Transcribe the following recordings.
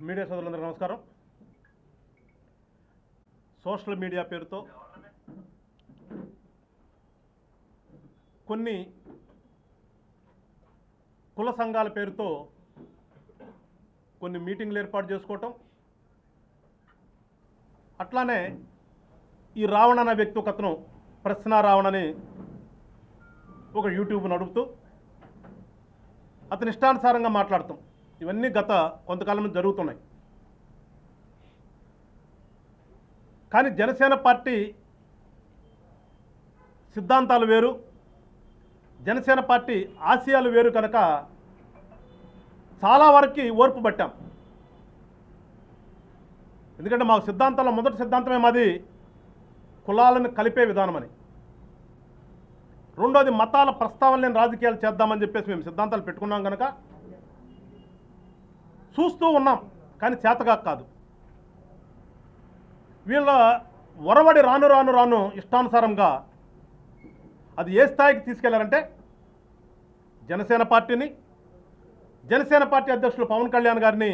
Media సోదరులందరికీ నమస్కారం. Social media పేరుతో కొన్ని కుల సంఘాల పేరుతో కొన్ని మీటింగ్లు ఏర్పాటు చేసుకోవటం, అట్లానే ఈ రావణ అనే వ్యక్తి ఒక అతను ప్రశ్న రావణని ఒక యూట్యూబ్ నడుపుతూ అతని ఇష్టానుసారంగా మాట్లాడతాం. ఇవన్నీ గత కొంతకాలం నుంచి జరుగుతున్నాయి. కానీ జనసేన పార్టీ సిద్ధాంతాలు వేరు, జనసేన పార్టీ ఆశయాలు వేరు కనుక చాలా వరకు ఓర్పు పట్టాం. ఎందుకంటే మాకు సిద్ధాంతాల్లో మొదటి సిద్ధాంతమే మాది కులాలను కలిపే విధానమని, రెండోది మతాల ప్రస్తావన లేని రాజకీయాలు చేద్దామని చెప్పేసి మేము సిద్ధాంతాలు పెట్టుకున్నాం కనుక చూస్తూ ఉన్నాం. కానీ చేతగా కాదు. వీళ్ళ ఒరవడి రాను రాను రాను ఇష్టానుసారంగా అది ఏ స్థాయికి తీసుకెళ్లారంటే జనసేన పార్టీని, జనసేన పార్టీ అధ్యక్షులు పవన్ కళ్యాణ్ గారిని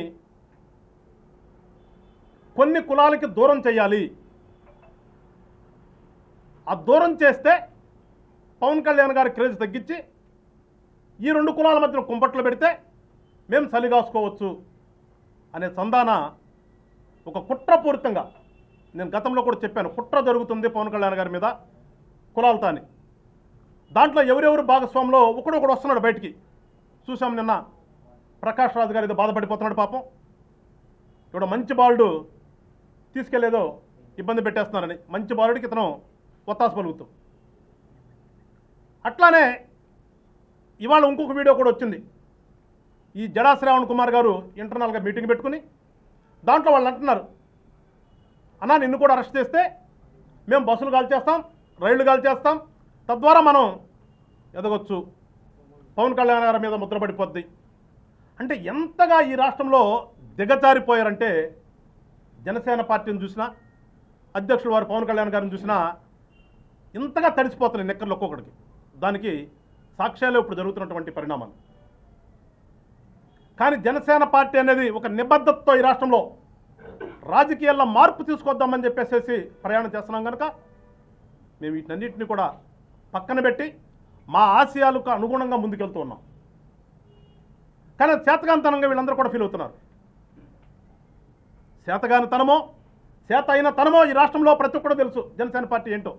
కొన్ని కులాలకి దూరం చేయాలి. ఆ దూరం చేస్తే పవన్ కళ్యాణ్ గారి క్రేజ్ తగ్గించి ఈ రెండు కులాల మధ్యన కుంపట్లు పెడితే మేము సలిగాసుకోవచ్చు అనే సంధాన ఒక కుట్రపూరితంగా, నేను గతంలో కూడా చెప్పాను, కుట్ర జరుగుతుంది పవన్ కళ్యాణ్ గారి మీద కులాలతో అని. దాంట్లో ఎవరెవరు భాగస్వామిలో ఒకడొకడు వస్తున్నాడు బయటికి. చూసాం నిన్న ప్రకాష్ రాజు గారు ఏదో బాధపడిపోతున్నాడు పాపం. ఇప్పుడు మంచి బాలుడు తీసుకెళ్లేదో ఇబ్బంది పెట్టేస్తున్నారని మంచి బాలుడికి ఇతను ఒత్తాస పలుకుతూ. అట్లానే ఇవాళ ఇంకొక వీడియో కూడా వచ్చింది. ఈ జడా శ్రావణ్ కుమార్ గారు ఇంటర్నల్గా మీటింగ్ పెట్టుకుని దాంట్లో వాళ్ళు అంటున్నారు, అన్నా నిన్ను కూడా అరెస్ట్ చేస్తే మేము బస్సులు కాల్చేస్తాం, రైళ్లు కాల్చేస్తాం, తద్వారా మనం ఎదగొచ్చు, పవన్ కళ్యాణ్ గారి మీద ముద్ర పడిపోద్ది. అంటే ఎంతగా ఈ రాష్ట్రంలో దిగజారిపోయారంటే జనసేన పార్టీని చూసినా, అధ్యక్షులు వారు పవన్ కళ్యాణ్ గారిని చూసినా ఇంతగా తడిసిపోతున్నాయి నెక్కర్లు ఒక్కొక్కడికి. దానికి సాక్ష్యాలు ఇప్పుడు జరుగుతున్నటువంటి పరిణామాలు. కానీ జనసేన పార్టీ అనేది ఒక నిబద్ధతతో ఈ రాష్ట్రంలో రాజకీయాల్లో మార్పు తీసుకొద్దామని చెప్పేసి ప్రయాణం చేస్తున్నాం కనుక మేము వీటన్నిటిని కూడా పక్కన పెట్టి మా ఆశయాలకు అనుగుణంగా ముందుకెళ్తూ ఉన్నాం. కానీ చేతగానితనంగా వీళ్ళందరూ కూడా ఫీల్ అవుతున్నారు. చేతగానితనమో చేత అయిన తనమో ఈ రాష్ట్రంలో ప్రతి ఒక్కడూ తెలుసు జనసేన పార్టీ ఏంటో.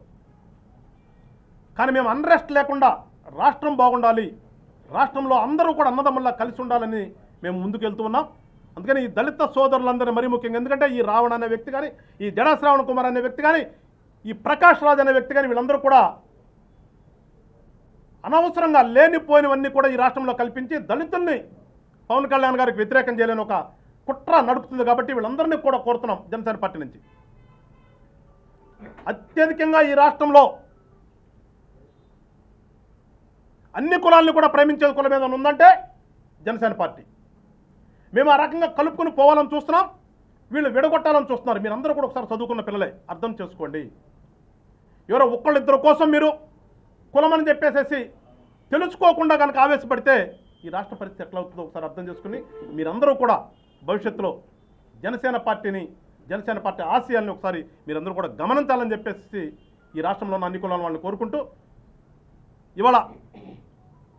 కానీ మేము అన్రెస్ట్ లేకుండా రాష్ట్రం బాగుండాలి, రాష్ట్రంలో అందరూ కూడా అన్నదమ్ముల్లా కలిసి ఉండాలని మేము ముందుకెళ్తూ ఉన్నాం. అందుకని ఈ దళిత సోదరులందరూ మరీ ముఖ్యంగా, ఎందుకంటే ఈ రావణ అనే వ్యక్తి కానీ, ఈ జడా శ్రావణ్ కుమార్ అనే వ్యక్తి కానీ, ఈ ప్రకాష్ రాజ్ అనే వ్యక్తి కానీ వీళ్ళందరూ కూడా అనవసరంగా లేనిపోయినవన్నీ కూడా ఈ రాష్ట్రంలో కల్పించి దళితుల్ని పవన్ కళ్యాణ్ గారికి వ్యతిరేకం చేయలేని ఒక కుట్ర నడుపుతుంది. కాబట్టి వీళ్ళందరినీ కూడా కోరుతున్నాం జనసేన పార్టీ నుంచి. అత్యధికంగా ఈ రాష్ట్రంలో అన్ని కులాలను కూడా ప్రేమించే కులం ఏదైనా ఉందంటే జనసేన పార్టీ. మేము ఆ రకంగా కలుపుకొని పోవాలని చూస్తున్నాం, వీళ్ళు విడగొట్టాలని చూస్తున్నారు. మీరందరూ కూడా ఒకసారి చదువుకున్న పిల్లలే, అర్థం చేసుకోండి. ఎవరో ఒక్కళ్ళిద్దరు కోసం మీరు కులమని చెప్పేసేసి తెలుసుకోకుండా కనుక ఆవేశపడితే ఈ రాష్ట్ర పరిస్థితి ఎట్లా అవుతుందో ఒకసారి అర్థం చేసుకుని మీరందరూ కూడా భవిష్యత్తులో జనసేన పార్టీని, జనసేన పార్టీ ఆశయాల్ని ఒకసారి మీరందరూ కూడా గమనించాలని చెప్పేసి ఈ రాష్ట్రంలో ఉన్న అన్ని కులాల వాళ్ళని కోరుకుంటూ, ఇవాళ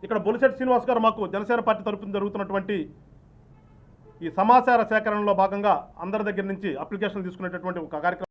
ఇక్కడ బొలిశెట్టి శ్రీనివాస్ గారు మాకు జనసేన పార్టీ తరఫున జరుగుతున్నటువంటి ఈ సమాచార సేకరణలో భాగంగా అందరి దగ్గర నుంచి అప్లికేషన్ తీసుకునేటటువంటి ఒక కార్యక్రమం